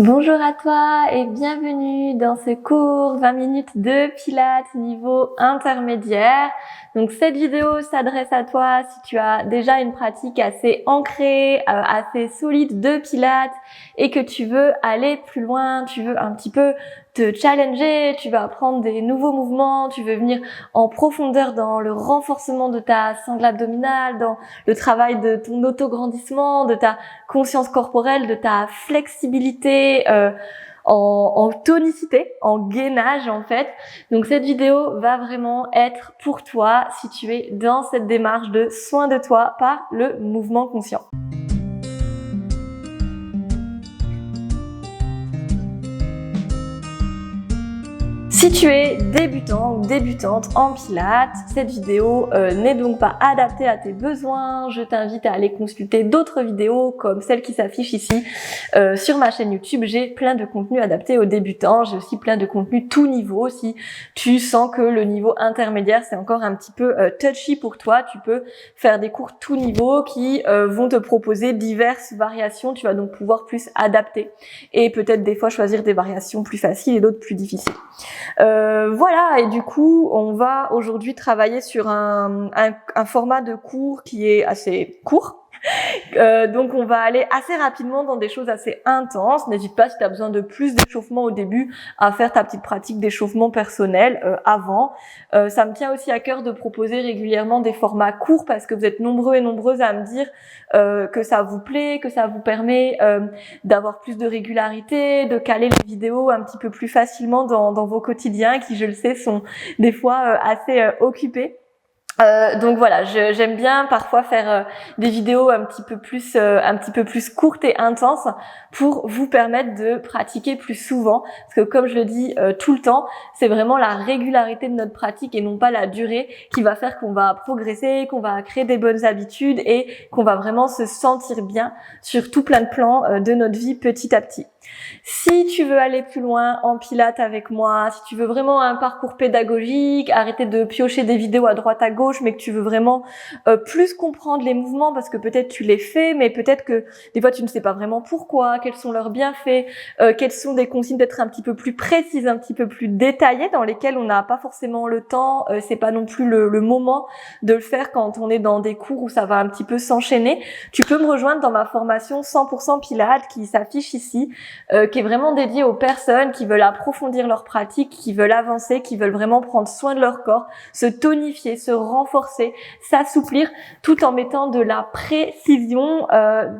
Bonjour à toi et bienvenue dans ce cours 20 minutes de Pilates niveau intermédiaire. Donc cette vidéo s'adresse à toi si tu as déjà une pratique assez ancrée, assez solide de Pilates et que tu veux aller plus loin, tu veux un petit peu te challenger, tu veux apprendre des nouveaux mouvements, tu veux venir en profondeur dans le renforcement de ta sangle abdominale, dans le travail de ton autograndissement, de ta conscience corporelle, de ta flexibilité, en tonicité, en gainage en fait. Donc cette vidéo va vraiment être pour toi si tu es dans cette démarche de soin de toi par le mouvement conscient. Si tu es débutant ou débutante en Pilates, cette vidéo n'est donc pas adaptée à tes besoins. Je t'invite à aller consulter d'autres vidéos comme celle qui s'affiche ici sur ma chaîne YouTube. J'ai plein de contenus adaptés aux débutants. J'ai aussi plein de contenus tout niveau. Si tu sens que le niveau intermédiaire c'est encore un petit peu touchy pour toi, tu peux faire des cours tout niveau qui vont te proposer diverses variations. Tu vas donc pouvoir plus adapter et peut-être des fois choisir des variations plus faciles et d'autres plus difficiles. Voilà, et du coup, on va aujourd'hui travailler sur un format de cours qui est assez court. Donc on va aller assez rapidement dans des choses assez intenses. N'hésite pas si tu as besoin de plus d'échauffement au début à faire ta petite pratique d'échauffement personnel avant. Ça me tient aussi à cœur de proposer régulièrement des formats courts parce que vous êtes nombreux et nombreuses à me dire que ça vous plaît, que ça vous permet d'avoir plus de régularité, de caler les vidéos un petit peu plus facilement dans vos quotidiens qui, je le sais, sont des fois assez occupés. Donc voilà, j'aime bien parfois faire des vidéos un petit peu plus courtes et intenses pour vous permettre de pratiquer plus souvent, parce que comme je le dis tout le temps, c'est vraiment la régularité de notre pratique et non pas la durée qui va faire qu'on va progresser, qu'on va créer des bonnes habitudes et qu'on va vraiment se sentir bien sur tout plein de plans de notre vie petit à petit. Si tu veux aller plus loin en Pilates avec moi, si tu veux vraiment un parcours pédagogique, arrêter de piocher des vidéos à droite à gauche, mais que tu veux vraiment plus comprendre les mouvements parce que peut-être tu les fais, mais peut-être que des fois tu ne sais pas vraiment pourquoi, quels sont leurs bienfaits, quelles sont des consignes peut-être un petit peu plus précises, un petit peu plus détaillées dans lesquelles on n'a pas forcément le temps, c'est pas non plus le moment de le faire quand on est dans des cours où ça va un petit peu s'enchaîner. Tu peux me rejoindre dans ma formation 100% Pilates qui s'affiche ici, qui est vraiment dédiée aux personnes qui veulent approfondir leur pratique, qui veulent avancer, qui veulent vraiment prendre soin de leur corps, se tonifier, se renforcer, s'assouplir, tout en mettant de la précision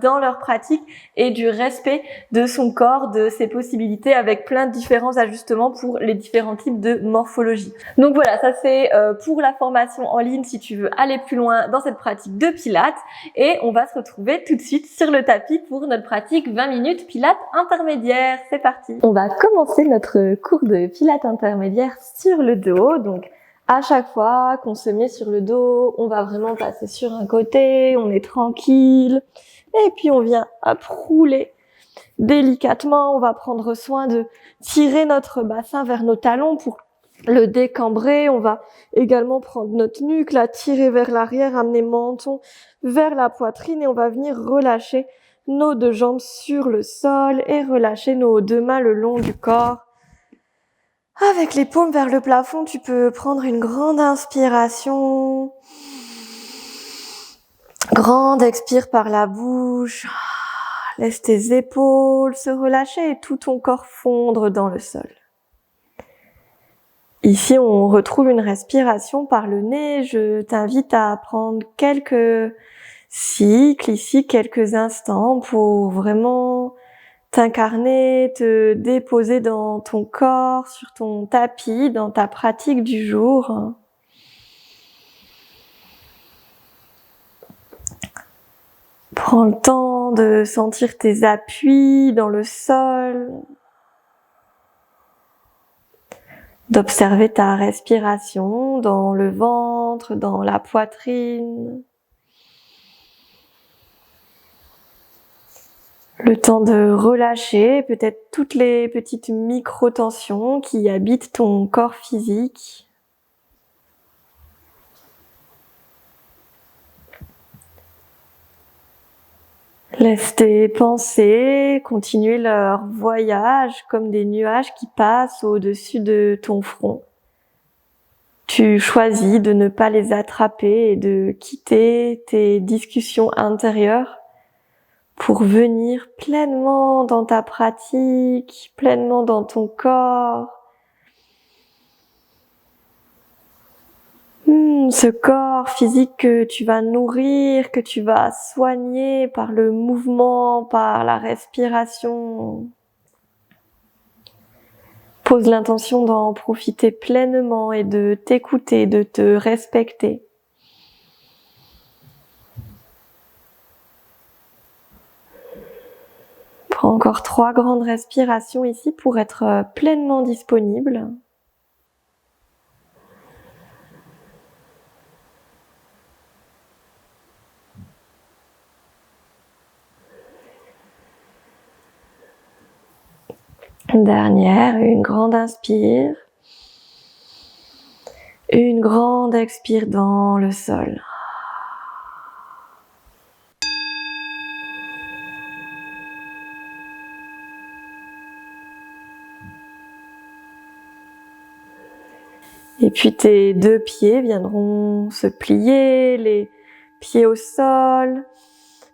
dans leur pratique et du respect de son corps, de ses possibilités, avec plein de différents ajustements pour les différents types de morphologie. Donc voilà, ça c'est pour la formation en ligne si tu veux aller plus loin dans cette pratique de Pilates, et on va se retrouver tout de suite sur le tapis pour notre pratique 20 minutes Pilates intermédiaire. C'est parti. On va commencer notre cours de Pilates intermédiaire sur le dos. Donc à chaque fois qu'on se met sur le dos, on va vraiment passer sur un côté, on est tranquille, et puis on vient rouler délicatement. On va prendre soin de tirer notre bassin vers nos talons pour le décambrer. On va également prendre notre nuque, la tirer vers l'arrière, amener menton vers la poitrine, et on va venir relâcher nos deux jambes sur le sol et relâcher nos deux mains le long du corps. Avec les paumes vers le plafond, tu peux prendre une grande inspiration. Grande expire par la bouche. Laisse tes épaules se relâcher et tout ton corps fondre dans le sol. Ici, on retrouve une respiration par le nez. Je t'invite à prendre quelques cycles ici, quelques instants pour vraiment t'incarner, te déposer dans ton corps, sur ton tapis, dans ta pratique du jour. Prends le temps de sentir tes appuis dans le sol, d'observer ta respiration dans le ventre, dans la poitrine. Le temps de relâcher peut-être toutes les petites micro-tensions qui habitent ton corps physique. Laisse tes pensées continuer leur voyage comme des nuages qui passent au-dessus de ton front. Tu choisis de ne pas les attraper et de quitter tes discussions intérieures pour venir pleinement dans ta pratique, pleinement dans ton corps. Ce corps physique que tu vas nourrir, que tu vas soigner par le mouvement, par la respiration. Pose l'intention d'en profiter pleinement et de t'écouter, de te respecter. Prends encore 3 grandes respirations ici pour être pleinement disponible. Dernière, une grande inspire. Une grande expire dans le sol. Et puis tes 2 pieds viendront se plier, les pieds au sol.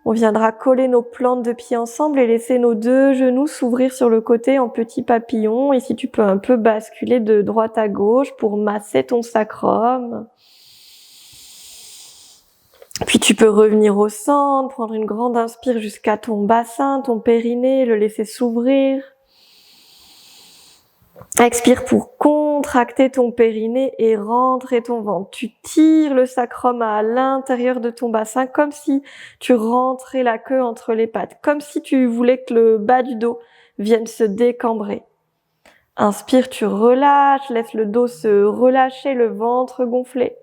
On viendra coller nos plantes de pieds ensemble et laisser nos 2 genoux s'ouvrir sur le côté en petit papillon. Ici, tu peux un peu basculer de droite à gauche pour masser ton sacrum. Puis tu peux revenir au centre, prendre une grande inspire jusqu'à ton bassin, ton périnée, le laisser s'ouvrir. Expire pour contracter ton périnée et rentrer ton ventre. Tu tires le sacrum à l'intérieur de ton bassin comme si tu rentrais la queue entre les pattes, comme si tu voulais que le bas du dos vienne se décambrer. Inspire, tu relâches, laisse le dos se relâcher, le ventre gonfler.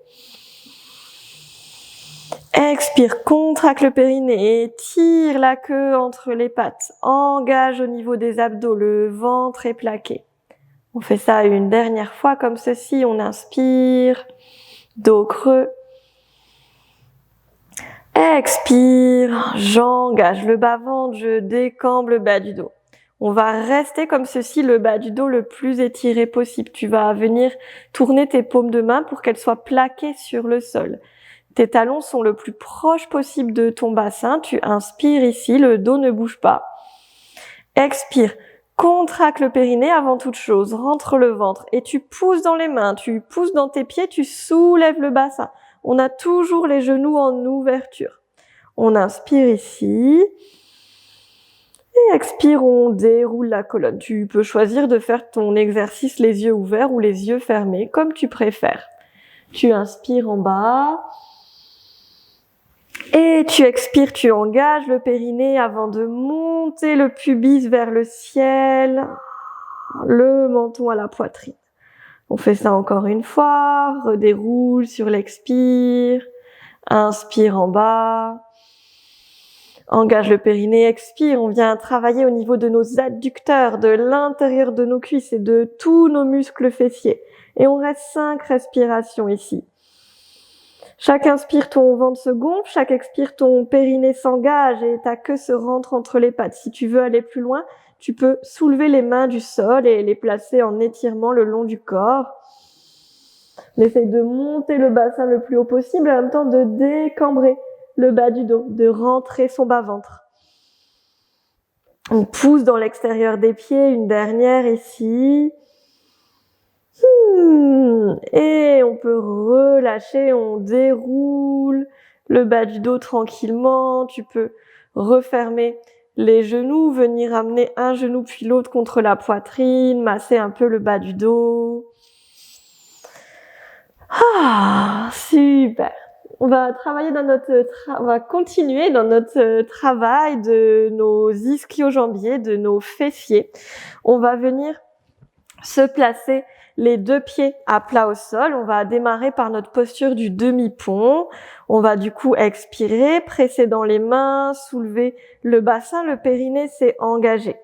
Expire, contracte le périnée et tire la queue entre les pattes. Engage au niveau des abdos, le ventre est plaqué. On fait ça une dernière fois comme ceci. On inspire, dos creux. Expire, j'engage le bas-ventre, je décambre le bas du dos. On va rester comme ceci, le bas du dos le plus étiré possible. Tu vas venir tourner tes paumes de main pour qu'elles soient plaquées sur le sol. Tes talons sont le plus proche possible de ton bassin. Tu inspires ici, le dos ne bouge pas. Expire. Contracte le périnée avant toute chose, rentre le ventre et tu pousses dans les mains, tu pousses dans tes pieds, tu soulèves le bassin. On a toujours les genoux en ouverture. On inspire ici et expire, on déroule la colonne. Tu peux choisir de faire ton exercice les yeux ouverts ou les yeux fermés, comme tu préfères. Tu inspires en bas. Et tu expires, tu engages le périnée avant de monter le pubis vers le ciel, le menton à la poitrine. On fait ça encore une fois, redéroule sur l'expire, inspire en bas, engage le périnée, expire, on vient travailler au niveau de nos adducteurs, de l'intérieur de nos cuisses et de tous nos muscles fessiers. Et on reste 5 respirations ici. Chaque inspire, ton ventre se gonfle, chaque expire, ton périnée s'engage et ta queue se rentre entre les pattes. Si tu veux aller plus loin, tu peux soulever les mains du sol et les placer en étirement le long du corps. On essaye de monter le bassin le plus haut possible et en même temps de décambrer le bas du dos, de rentrer son bas-ventre. On pousse dans l'extérieur des pieds, une dernière ici. Et on peut relâcher, on déroule le bas du dos tranquillement. Tu peux refermer les genoux, venir amener un genou puis l'autre contre la poitrine, masser un peu le bas du dos. Super. On va travailler on va continuer dans notre travail de nos ischio-jambiers, de nos fessiers. On va venir se placer les 2 pieds à plat au sol. On va démarrer par notre posture du demi-pont. On va du coup expirer, presser dans les mains, soulever le bassin, le périnée s'est engagé.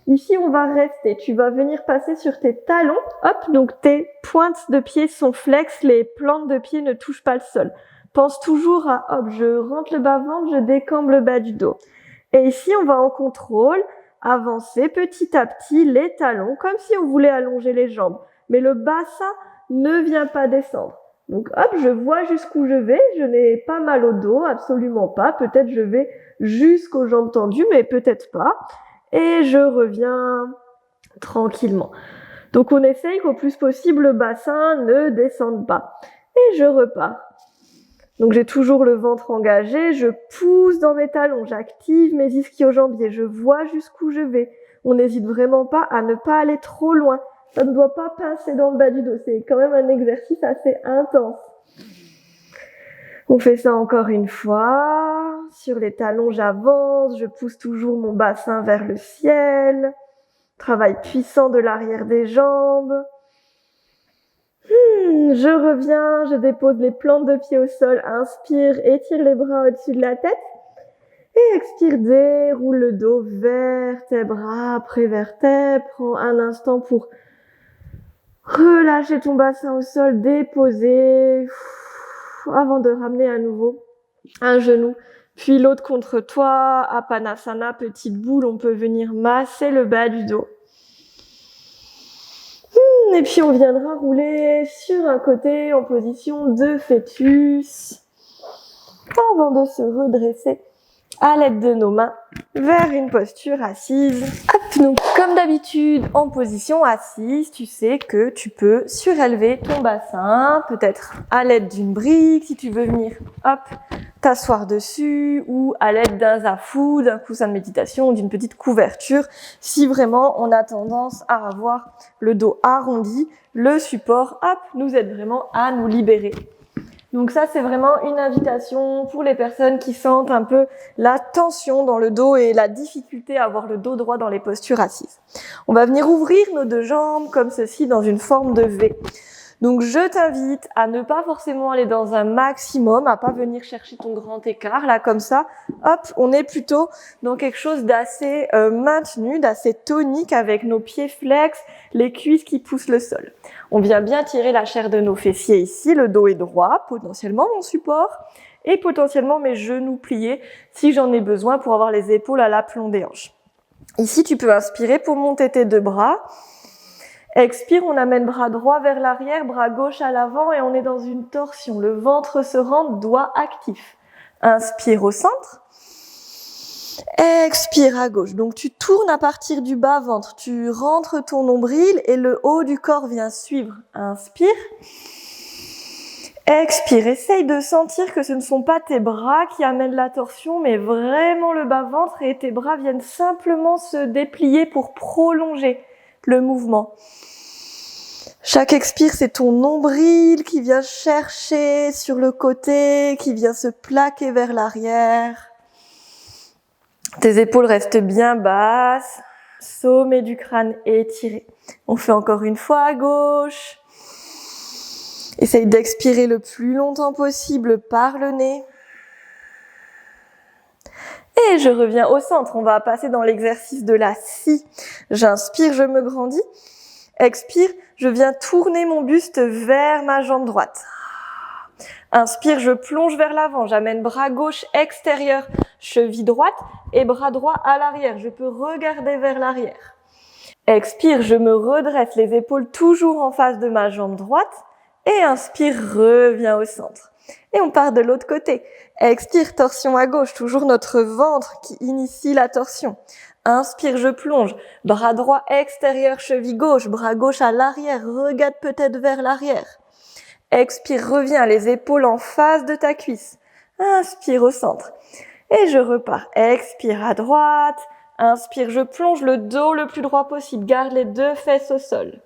Ici, on va rester. Tu vas venir passer sur tes talons. Hop, donc tes pointes de pied sont flexes, les plantes de pied ne touchent pas le sol. pense toujours à, hop, je rentre le bas-ventre, je décambre le bas du dos. Et ici, on va en contrôle avancer petit à petit les talons, comme si on voulait allonger les jambes. Mais le bassin ne vient pas descendre. Donc hop, je vois jusqu'où je vais, je n'ai pas mal au dos, absolument pas. Peut-être je vais jusqu'aux jambes tendues, mais peut-être pas. Et je reviens tranquillement. Donc on essaye qu'au plus possible le bassin ne descende pas. Et je repars. Donc j'ai toujours le ventre engagé, je pousse dans mes talons, j'active mes ischio-jambiers, je vois jusqu'où je vais. On n'hésite vraiment pas à ne pas aller trop loin. Ça ne doit pas pincer dans le bas du dos, c'est quand même un exercice assez intense. On fait ça encore une fois. Sur les talons, j'avance, je pousse toujours mon bassin vers le ciel. Travail puissant de l'arrière des jambes. Je reviens, je dépose les plantes de pied au sol, inspire, étire les bras au-dessus de la tête. Et expire, déroule le dos, vertèbre après vertèbre. Prends un instant pour relâcher ton bassin au sol, déposer, avant de ramener à nouveau un genou, puis l'autre contre toi, Apanasana, petite boule, on peut venir masser le bas du dos. Et puis on viendra rouler sur un côté en position de fœtus avant de se redresser à l'aide de nos mains vers une posture assise. Hop, donc comme d'habitude en position assise, tu sais que tu peux surélever ton bassin, peut-être à l'aide d'une brique si tu veux venir hop, t'asseoir dessus, ou à l'aide d'un zafou, d'un coussin de méditation ou d'une petite couverture si vraiment on a tendance à avoir le dos arrondi. Le support hop, nous aide vraiment à nous libérer. Donc ça, c'est vraiment une invitation pour les personnes qui sentent un peu la tension dans le dos et la difficulté à avoir le dos droit dans les postures assises. On va venir ouvrir nos deux jambes comme ceci dans une forme de V. Donc je t'invite à ne pas forcément aller dans un maximum, à pas venir chercher ton grand écart là comme ça. Hop, on est plutôt dans quelque chose d'assez maintenu, d'assez tonique avec nos pieds flex, les cuisses qui poussent le sol. On vient bien tirer la chair de nos fessiers ici, le dos est droit, potentiellement mon support et potentiellement mes genoux pliés si j'en ai besoin pour avoir les épaules à l'aplomb des hanches. Ici, tu peux inspirer pour monter tes deux bras. Expire, on amène bras droit vers l'arrière, bras gauche à l'avant et on est dans une torsion. Le ventre se rentre, doigt actif. Inspire au centre. Expire à gauche. Donc tu tournes à partir du bas-ventre. Tu rentres ton nombril et le haut du corps vient suivre. Inspire. Expire. Essaye de sentir que ce ne sont pas tes bras qui amènent la torsion, mais vraiment le bas-ventre et tes bras viennent simplement se déplier pour prolonger le mouvement. Chaque expire, c'est ton nombril qui vient chercher sur le côté, qui vient se plaquer vers l'arrière. Tes épaules restent bien basses, sommet du crâne étiré. On fait encore une fois à gauche. Essaye d'expirer le plus longtemps possible par le nez. Et je reviens au centre. On va passer dans l'exercice de la scie. J'inspire, je me grandis. Expire, je viens tourner mon buste vers ma jambe droite. Inspire, je plonge vers l'avant. J'amène bras gauche extérieur, cheville droite et bras droit à l'arrière. Je peux regarder vers l'arrière. Expire, je me redresse, les épaules toujours en face de ma jambe droite. Et inspire, reviens au centre. Et on part de l'autre côté. Expire, torsion à gauche, toujours notre ventre qui initie la torsion. Inspire, je plonge, bras droit extérieur, cheville gauche, bras gauche à l'arrière, regarde peut-être vers l'arrière. Expire, reviens, les épaules en face de ta cuisse. Inspire au centre. Et je repars. Expire à droite. Inspire, je plonge le dos le plus droit possible. Garde les deux fesses au sol.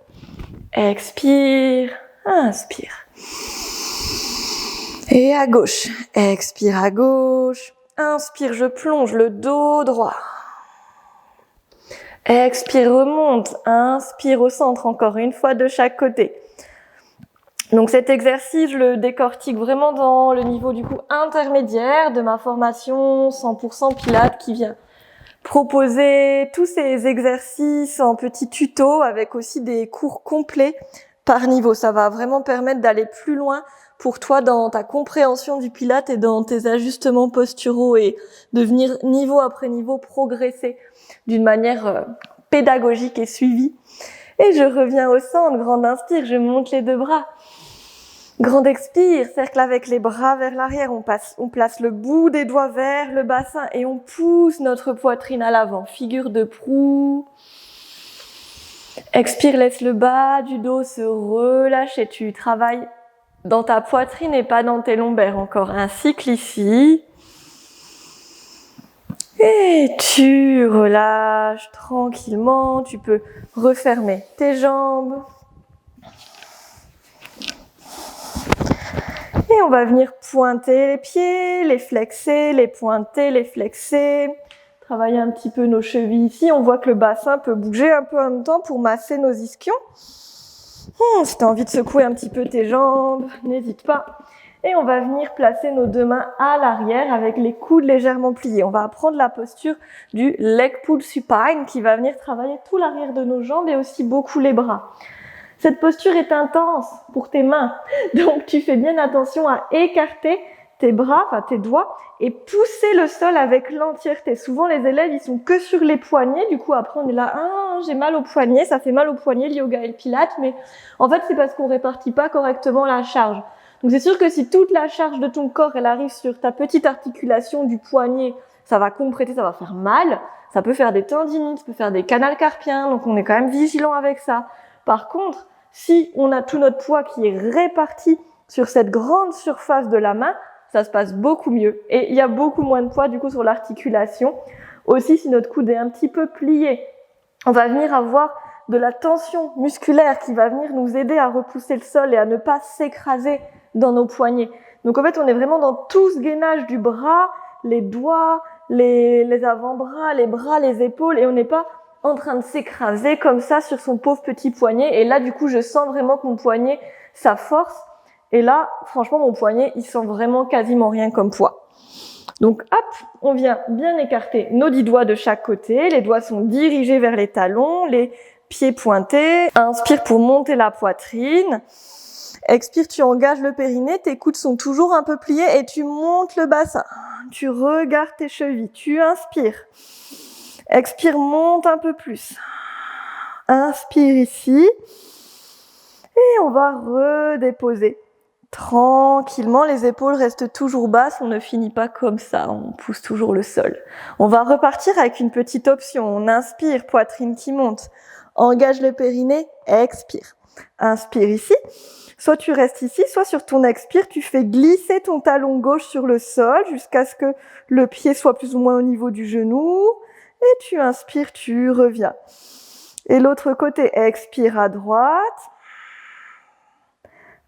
Expire. Inspire. Et à gauche. Expire à gauche. Inspire, je plonge le dos droit. Expire, remonte. Inspire au centre, encore une fois de chaque côté. Donc cet exercice, je le décortique vraiment dans le niveau du coup intermédiaire de ma formation 100% Pilates qui vient proposer tous ces exercices en petits tutos avec aussi des cours complets par niveau. Ça va vraiment permettre d'aller plus loin pour toi dans ta compréhension du Pilate et dans tes ajustements posturaux et de venir niveau après niveau progresser d'une manière pédagogique et suivie. Et je reviens au centre, grande inspire, je monte les 2 bras. Grande expire, cercle avec les bras vers l'arrière, on place le bout des doigts vers le bassin et on pousse notre poitrine à l'avant, figure de proue. Expire, laisse le bas du dos se relâcher, tu travailles dans ta poitrine et pas dans tes lombaires. Encore un cycle ici. Et tu relâches tranquillement, tu peux refermer tes jambes. Et on va venir pointer les pieds, les flexer, les pointer, les flexer. Travailler un petit peu nos chevilles ici. On voit que le bassin peut bouger un peu en même temps pour masser nos ischions. Si tu as envie de secouer un petit peu tes jambes, n'hésite pas. Et on va venir placer nos 2 mains à l'arrière avec les coudes légèrement pliés. On va apprendre la posture du leg pull supine qui va venir travailler tout l'arrière de nos jambes et aussi beaucoup les bras. Cette posture est intense pour tes mains, donc tu fais bien attention à écarter tes bras, enfin tes doigts, et pousser le sol avec l'entièreté. Souvent les élèves, ils sont que sur les poignets, du coup après on est là, j'ai mal au poignet, ça fait mal au poignet, le yoga et le pilate, mais en fait c'est parce qu'on répartit pas correctement la charge. Donc c'est sûr que si toute la charge de ton corps, elle arrive sur ta petite articulation du poignet, ça va compresser, ça va faire mal, ça peut faire des tendinites, ça peut faire des canals carpiens, donc on est quand même vigilant avec ça. Par contre, si on a tout notre poids qui est réparti sur cette grande surface de la main, ça se passe beaucoup mieux. Et il y a beaucoup moins de poids du coup sur l'articulation. Aussi, si notre coude est un petit peu plié, on va venir avoir de la tension musculaire qui va venir nous aider à repousser le sol et à ne pas s'écraser dans nos poignets. Donc en fait, on est vraiment dans tout ce gainage du bras, les doigts, les avant-bras, les bras, les épaules, et on n'est pas en train de s'écraser comme ça sur son pauvre petit poignet. Et là, du coup, je sens vraiment que mon poignet, ça force. Et là, franchement, mon poignet, il sent vraiment quasiment rien comme poids. Donc, hop, on vient bien écarter nos 10 doigts de chaque côté. Les doigts sont dirigés vers les talons, les pieds pointés. Inspire pour monter la poitrine. Expire, tu engages le périnée. Tes coudes sont toujours un peu pliés et tu montes le bassin. Tu regardes tes chevilles. Tu inspires. Expire, monte un peu plus. Inspire ici. Et on va redéposer. Tranquillement, les épaules restent toujours basses. On ne finit pas comme ça. On pousse toujours le sol. On va repartir avec une petite option. On inspire, poitrine qui monte. Engage le périnée. Expire. Inspire ici. Soit tu restes ici, soit sur ton expire, tu fais glisser ton talon gauche sur le sol jusqu'à ce que le pied soit plus ou moins au niveau du genou. Et tu inspires, tu reviens. Et l'autre côté, expire à droite.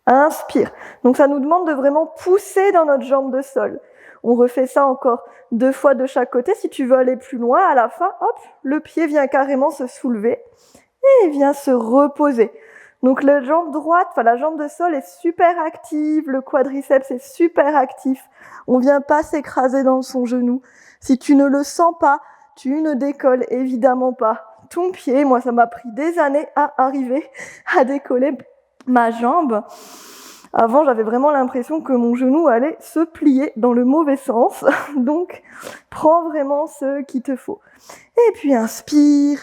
Inspire. Donc ça nous demande de vraiment pousser dans notre jambe de sol. On refait ça encore 2 fois de chaque côté. Si tu veux aller plus loin, à la fin, hop, le pied vient carrément se soulever et vient se reposer. Donc la jambe droite, enfin la jambe de sol est super active, le quadriceps est super actif. On vient pas s'écraser dans son genou. Si tu ne le sens pas, tu ne décolles évidemment pas ton pied. Moi, ça m'a pris des années à arriver à décoller ma jambe. Avant, j'avais vraiment l'impression que mon genou allait se plier dans le mauvais sens. Donc, prends vraiment ce qu'il te faut. Et puis, inspire.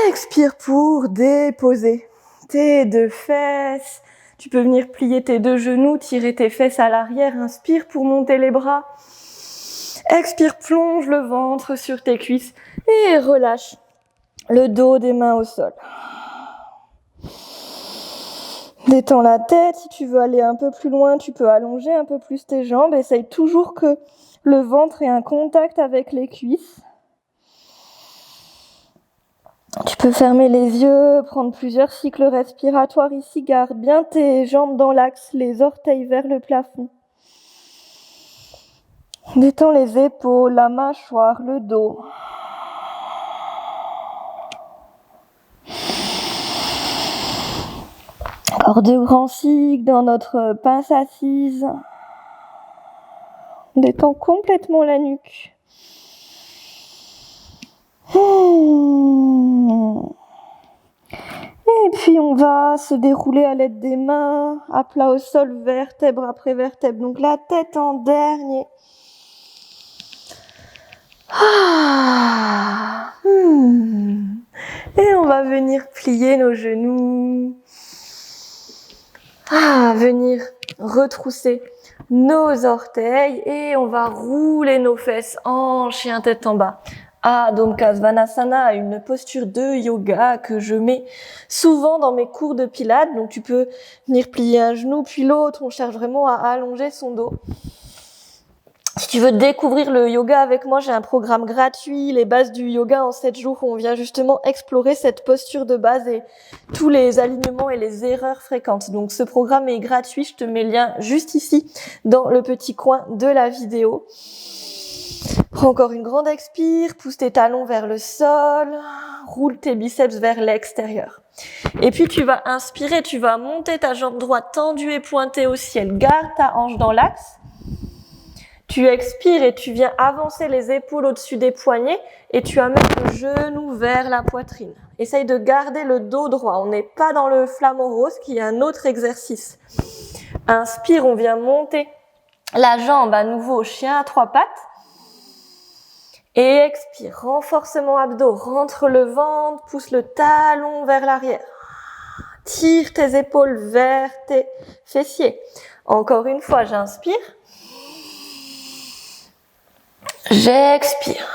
Expire pour déposer tes 2 fesses. Tu peux venir plier tes 2 genoux, tirer tes fesses à l'arrière. Inspire pour monter les bras. Expire, plonge le ventre sur tes cuisses et relâche le dos des mains au sol. Détends la tête. Si tu veux aller un peu plus loin, tu peux allonger un peu plus tes jambes. Essaye toujours que le ventre ait un contact avec les cuisses. Tu peux fermer les yeux, prendre plusieurs cycles respiratoires ici. Garde bien tes jambes dans l'axe, les orteils vers le plafond. Détends les épaules, la mâchoire, le dos. Encore 2 grands cycles dans notre pince assise. Détends complètement la nuque. Et Et puis on va se dérouler à l'aide des mains, à plat au sol, vertèbre après vertèbre. Donc la tête en dernier. Et on va venir plier nos genoux. Venir retrousser nos orteils et on va rouler nos fesses en chien tête en bas. Adho Svanasana, une posture de yoga que je mets souvent dans mes cours de pilates. Donc tu peux venir plier un genou puis l'autre. On cherche vraiment à allonger son dos. Si tu veux découvrir le yoga avec moi, j'ai un programme gratuit, les bases du yoga en 7 jours, où on vient justement explorer cette posture de base et tous les alignements et les erreurs fréquentes. Donc ce programme est gratuit, je te mets le lien juste ici, dans le petit coin de la vidéo. Prends encore une grande expire, pousse tes talons vers le sol, roule tes biceps vers l'extérieur. Et puis tu vas inspirer, tu vas monter ta jambe droite tendue et pointée au ciel, garde ta hanche dans l'axe. Tu expires et tu viens avancer les épaules au-dessus des poignets et tu amènes le genou vers la poitrine. Essaye de garder le dos droit. On n'est pas dans le flamant rose qui est un autre exercice. Inspire, on vient monter la jambe à nouveau au chien à 3 pattes. Et expire, renforcement abdos, rentre le ventre, pousse le talon vers l'arrière. Tire tes épaules vers tes fessiers. Encore une fois, j'inspire. J'expire.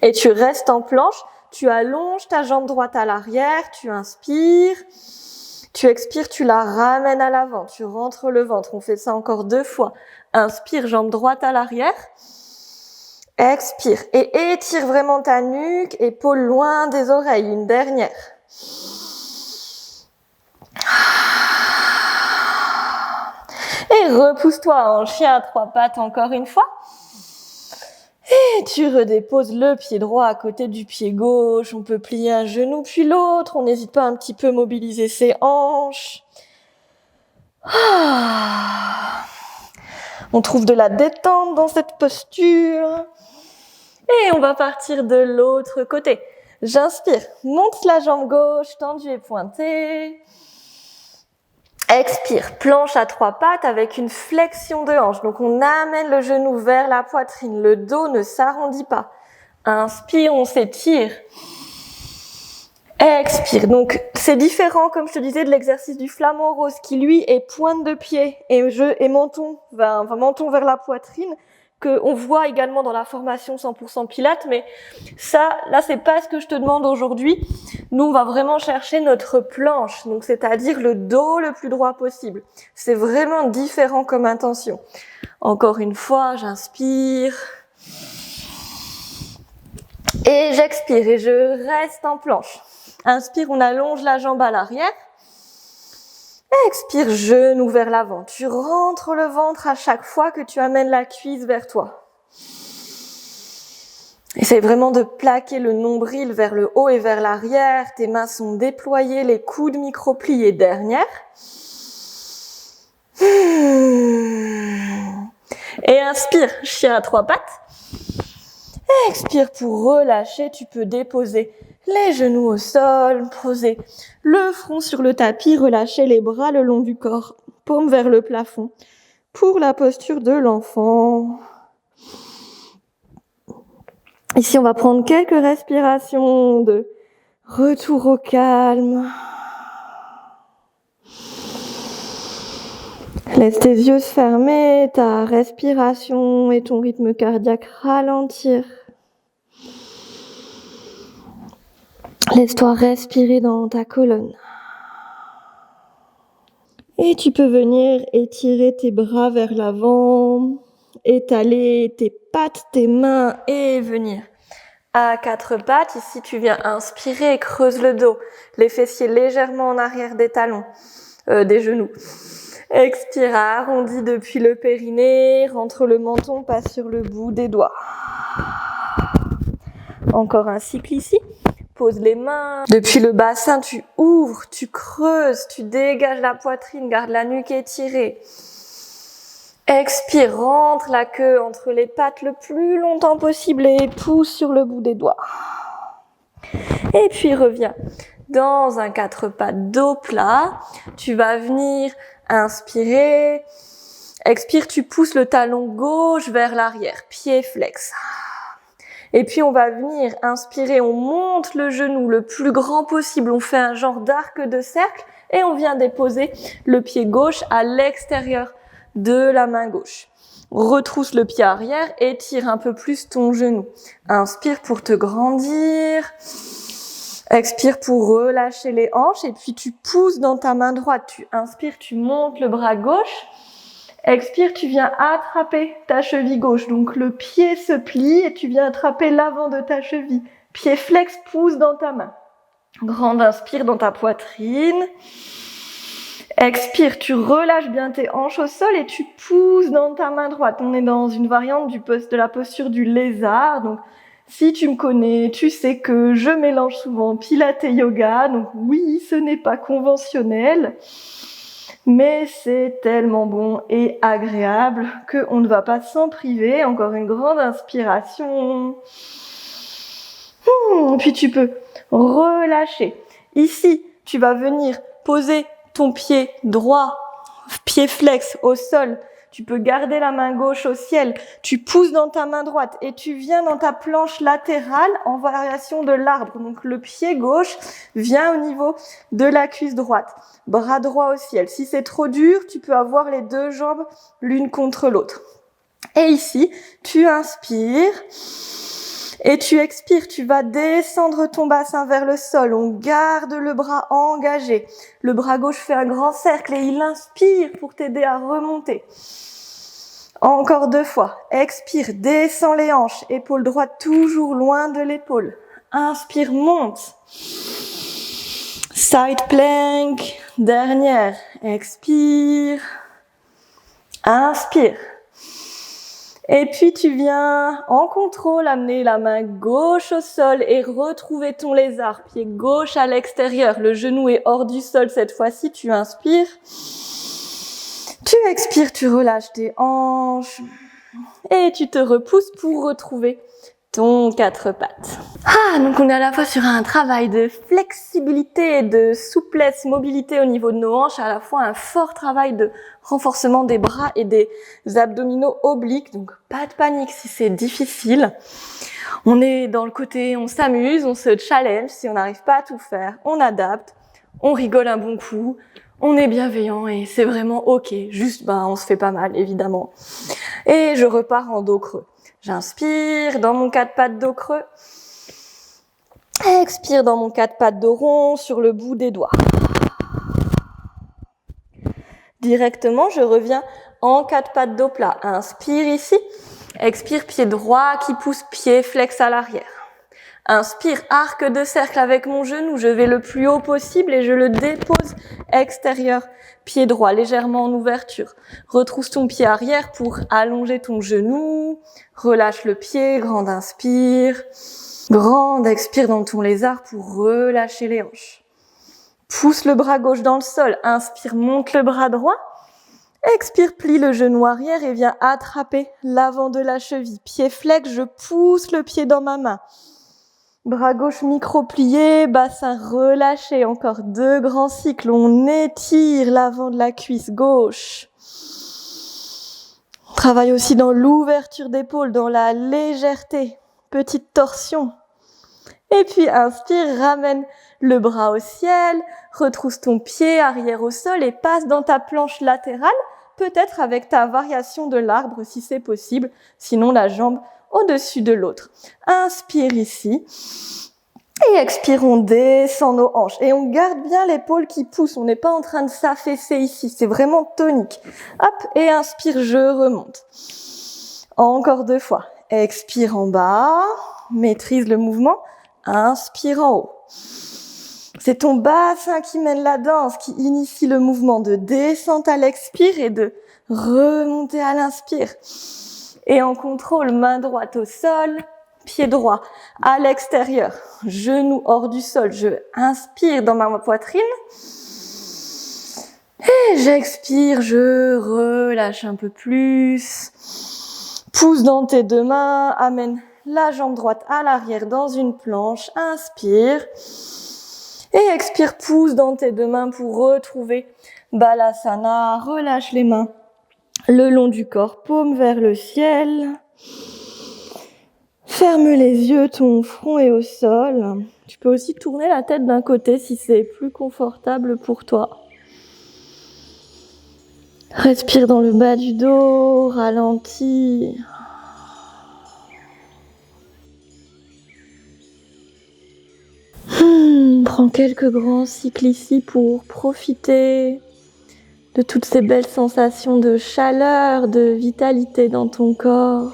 Et tu restes en planche, tu allonges ta jambe droite à l'arrière, tu inspires, tu expires, tu la ramènes à l'avant, tu rentres le ventre. On fait ça encore 2 fois. Inspire, jambe droite à l'arrière. Expire et étire vraiment ta nuque, épaules loin des oreilles. Une dernière. Et repousse-toi en chien à 3 pattes encore une fois. Et tu redéposes le pied droit à côté du pied gauche. On peut plier un genou puis l'autre. On n'hésite pas un petit peu à mobiliser ses hanches. On trouve de la détente dans cette posture. Et on va partir de l'autre côté. J'inspire, monte la jambe gauche, tendue et pointée. Expire, planche à 3 pattes avec une flexion de hanche. Donc on amène le genou vers la poitrine, le dos ne s'arrondit pas. Inspire, on s'étire. Expire. Donc c'est différent, comme je te disais, de l'exercice du flamant rose qui lui est pointe de pied et menton, menton vers la poitrine, que on voit également dans la formation 100% Pilates, mais ça, là, c'est pas ce que je te demande aujourd'hui. Nous, on va vraiment chercher notre planche, donc c'est-à-dire le dos le plus droit possible. C'est vraiment différent comme intention. Encore une fois, j'inspire. Et j'expire et je reste en planche. Inspire, on allonge la jambe à l'arrière. Expire, genou vers l'avant. Tu rentres le ventre à chaque fois que tu amènes la cuisse vers toi. Essaye vraiment de plaquer le nombril vers le haut et vers l'arrière. Tes mains sont déployées, les coudes micro-pliés. Dernière. Et inspire, chien à 3 pattes. Expire pour relâcher. Tu peux déposer les genoux au sol, poser le front sur le tapis, relâcher les bras le long du corps, paume vers le plafond, pour la posture de l'enfant. Ici, on va prendre quelques respirations de retour au calme. Laisse tes yeux se fermer, ta respiration et ton rythme cardiaque ralentir. Laisse-toi respirer dans ta colonne. Et tu peux venir étirer tes bras vers l'avant, étaler tes pattes, tes mains et venir à 4 pattes. Ici, tu viens inspirer, creuse le dos, les fessiers légèrement en arrière des talons, des genoux. Expire, arrondis depuis le périnée, rentre le menton, passe sur le bout des doigts. Encore un cycle ici. Pose les mains. Depuis le bassin, tu ouvres, tu creuses, tu dégages la poitrine, garde la nuque étirée. Expire, rentre la queue entre les pattes le plus longtemps possible et pousse sur le bout des doigts. Et puis reviens dans un 4 pattes dos plat. Tu vas venir inspirer. Expire, tu pousses le talon gauche vers l'arrière, pied flex. Et puis on va venir inspirer, on monte le genou le plus grand possible, on fait un genre d'arc de cercle et on vient déposer le pied gauche à l'extérieur de la main gauche. Retrousse le pied arrière, étire un peu plus ton genou. Inspire pour te grandir. Expire pour relâcher les hanches et puis tu pousses dans ta main droite. Tu inspires, tu montes le bras gauche. Expire, tu viens attraper ta cheville gauche. Donc le pied se plie et tu viens attraper l'avant de ta cheville. Pied flex, pousse dans ta main. Grande inspire dans ta poitrine. Expire, tu relâches bien tes hanches au sol et tu pousses dans ta main droite. On est dans une variante de la posture du lézard. Donc si tu me connais, tu sais que je mélange souvent pilates et yoga. Donc oui, ce n'est pas conventionnel. Mais c'est tellement bon et agréable qu'on ne va pas s'en priver. Encore une grande inspiration. Puis tu peux relâcher. Ici, tu vas venir poser ton pied droit, pied flex au sol. Tu peux garder la main gauche au ciel. Tu pousses dans ta main droite et tu viens dans ta planche latérale en variation de l'arbre. Donc le pied gauche vient au niveau de la cuisse droite. Bras droit au ciel. Si c'est trop dur, tu peux avoir les deux jambes l'une contre l'autre. Et ici, tu inspires et tu expires. Tu vas descendre ton bassin vers le sol. On garde le bras engagé. Le bras gauche fait un grand cercle et il inspire pour t'aider à remonter. Encore 2 fois. Expire, descends les hanches. Épaule droite toujours loin de l'épaule. Inspire, monte. Side plank. Dernière. Expire. Inspire. Et puis tu viens en contrôle amener la main gauche au sol et retrouver ton lézard. Pied gauche à l'extérieur. Le genou est hors du sol cette fois-ci. Tu inspires. Tu expires, tu relâches tes hanches. Et tu te repousses pour retrouver ton 4 pattes. Donc on est à la fois sur un travail de flexibilité et de souplesse, mobilité au niveau de nos hanches, à la fois un fort travail de renforcement des bras et des abdominaux obliques. Donc pas de panique si c'est difficile. On est dans le côté, on s'amuse, on se challenge. Si on n'arrive pas à tout faire, on adapte, on rigole un bon coup, on est bienveillant et c'est vraiment ok. Juste, on se fait pas mal, évidemment. Et je repars en dos creux. J'inspire dans mon 4 pattes dos creux. Expire dans mon 4 pattes dos rond sur le bout des doigts. Directement, je reviens en 4 pattes dos plat. Inspire ici. Expire, pied droit qui pousse, pied flex à l'arrière. Inspire, arc de cercle avec mon genou. Je vais le plus haut possible et je le dépose extérieur. Pied droit légèrement en ouverture. Retrousse ton pied arrière pour allonger ton genou. Relâche le pied, grande inspire. Grande expire dans ton lézard pour relâcher les hanches. Pousse le bras gauche dans le sol. Inspire, monte le bras droit. Expire, plie le genou arrière et viens attraper l'avant de la cheville. Pied flex, je pousse le pied dans ma main. Bras gauche micro-plié, bassin relâché. Encore 2 grands cycles. On étire l'avant de la cuisse gauche. On travaille aussi dans l'ouverture d'épaule, dans la légèreté. Petite torsion. Et puis inspire, ramène le bras au ciel. Retrousse ton pied arrière au sol et passe dans ta planche latérale. Peut-être avec ta variation de l'arbre si c'est possible. Sinon la jambe au-dessus de l'autre. Inspire ici. Et expire, on descend nos hanches. Et on garde bien l'épaule qui pousse. On n'est pas en train de s'affaisser ici. C'est vraiment tonique. Hop, et inspire, je remonte. Encore 2 fois. Expire en bas. Maîtrise le mouvement. Inspire en haut. C'est ton bassin qui mène la danse, qui initie le mouvement de descente à l'expire et de remonter à l'inspire. Et en contrôle, main droite au sol, pied droit à l'extérieur, genou hors du sol. Je inspire dans ma poitrine. Et j'expire, je relâche un peu plus. Pousse dans tes 2 mains, amène la jambe droite à l'arrière dans une planche. Inspire. Et expire, pousse dans tes deux mains pour retrouver Balasana. Relâche les mains le long du corps, paume vers le ciel. Ferme les yeux, ton front est au sol. Tu peux aussi tourner la tête d'un côté si c'est plus confortable pour toi. Respire dans le bas du dos, ralentis. Prends quelques grands cycles ici pour profiter de toutes ces belles sensations de chaleur, de vitalité dans ton corps.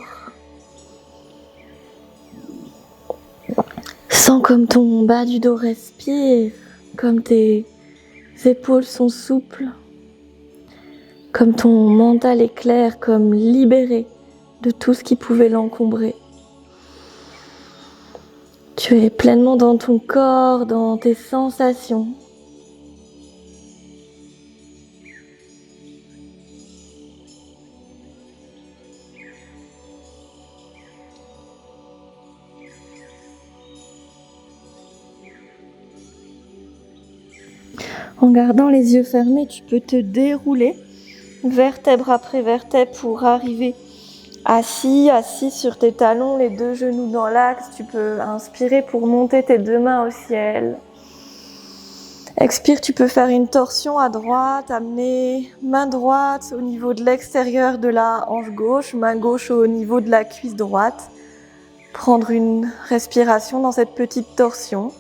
Sens comme ton bas du dos respire, comme tes épaules sont souples, comme ton mental est clair, comme libéré de tout ce qui pouvait l'encombrer. Tu es pleinement dans ton corps, dans tes sensations. En gardant les yeux fermés, tu peux te dérouler vertèbre après vertèbre pour arriver assis sur tes talons, les deux genoux dans l'axe. Tu peux inspirer pour monter tes deux mains au ciel. Expire, tu peux faire une torsion à droite, amener main droite au niveau de l'extérieur de la hanche gauche, main gauche au niveau de la cuisse droite. Prendre une respiration dans cette petite torsion.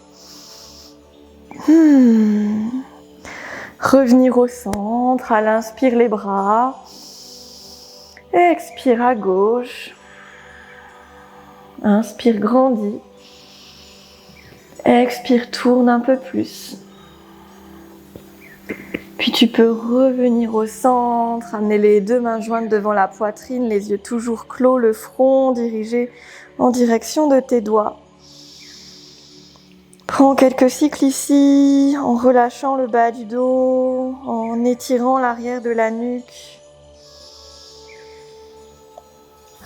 Revenir au centre, à l'inspire les bras. Expire à gauche. Inspire, grandis. Expire, tourne un peu plus. Puis tu peux revenir au centre, amener les deux mains jointes devant la poitrine, les yeux toujours clos, le front dirigé en direction de tes doigts. Prends quelques cycles ici, en relâchant le bas du dos, en étirant l'arrière de la nuque.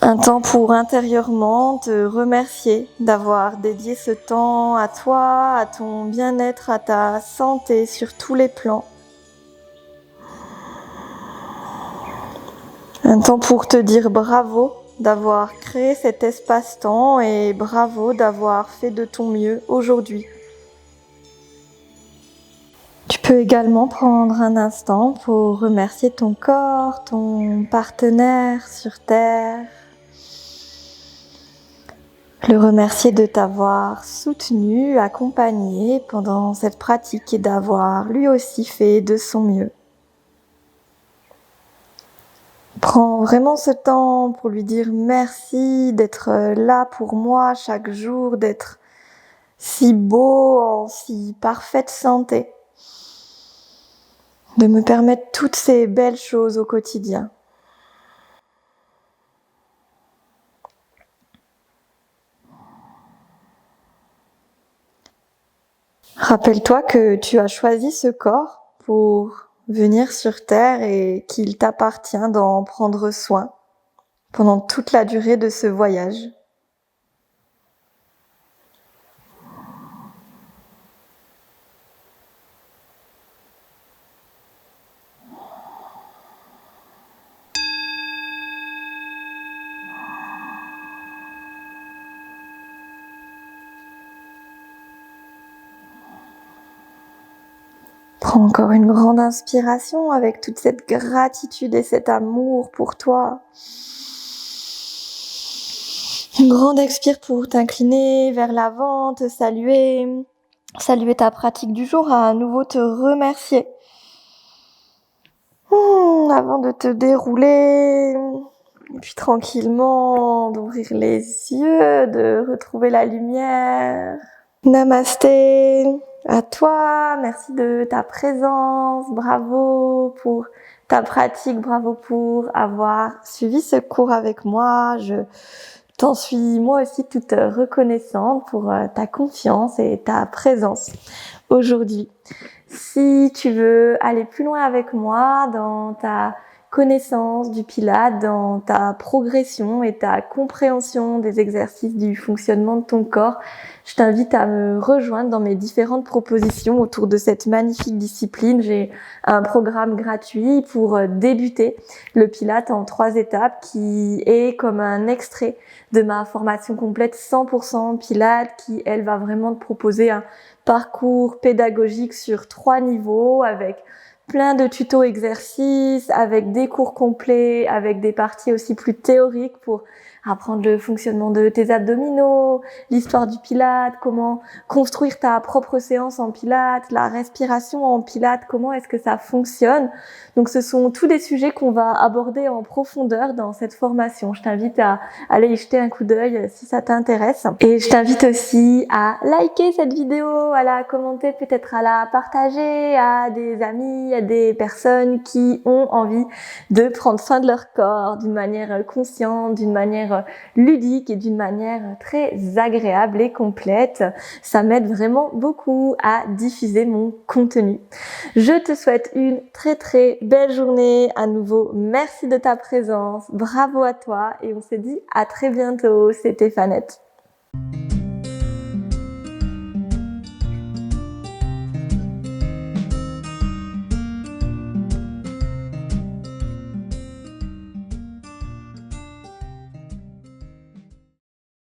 Un temps pour intérieurement te remercier d'avoir dédié ce temps à toi, à ton bien-être, à ta santé sur tous les plans. Un temps pour te dire bravo d'avoir créé cet espace-temps et bravo d'avoir fait de ton mieux aujourd'hui. Tu peux également prendre un instant pour remercier ton corps, ton partenaire sur Terre. Le remercier de t'avoir soutenu, accompagné pendant cette pratique et d'avoir lui aussi fait de son mieux. Prends vraiment ce temps pour lui dire merci d'être là pour moi chaque jour, d'être si beau, en si parfaite santé. De me permettre toutes ces belles choses au quotidien. Rappelle-toi que tu as choisi ce corps pour venir sur Terre et qu'il t'appartient d'en prendre soin pendant toute la durée de ce voyage. Prends encore une grande inspiration avec toute cette gratitude et cet amour pour toi. Une grande expire pour t'incliner vers l'avant, te saluer ta pratique du jour, à nouveau te remercier. Avant de te dérouler, et puis tranquillement d'ouvrir les yeux, de retrouver la lumière. Namasté à toi, merci de ta présence, bravo pour ta pratique, bravo pour avoir suivi ce cours avec moi. Je t'en suis moi aussi toute reconnaissante pour ta confiance et ta présence aujourd'hui. Si tu veux aller plus loin avec moi dans ta connaissance du Pilates, dans ta progression et ta compréhension des exercices du fonctionnement de ton corps, je t'invite à me rejoindre dans mes différentes propositions autour de cette magnifique discipline. J'ai un programme gratuit pour débuter le Pilates en 3 étapes qui est comme un extrait de ma formation complète 100% Pilates qui, elle, va vraiment te proposer un parcours pédagogique sur 3 niveaux avec plein de tutos exercices, avec des cours complets, avec des parties aussi plus théoriques pour apprendre le fonctionnement de tes abdominaux, l'histoire du Pilates, comment construire ta propre séance en Pilates, la respiration en Pilates, comment est-ce que ça fonctionne. Donc ce sont tous des sujets qu'on va aborder en profondeur dans cette formation. Je t'invite à aller y jeter un coup d'œil si ça t'intéresse. Et je t'invite aussi à liker cette vidéo, à la commenter, peut-être à la partager à des amis, à des personnes qui ont envie de prendre soin de leur corps d'une manière consciente, d'une manière ludique et d'une manière très agréable et complète. Ça m'aide vraiment beaucoup à diffuser mon contenu. Je te souhaite une très très belle journée. À nouveau, merci de ta présence. Bravo à toi et on se dit à très bientôt. C'était Fanette.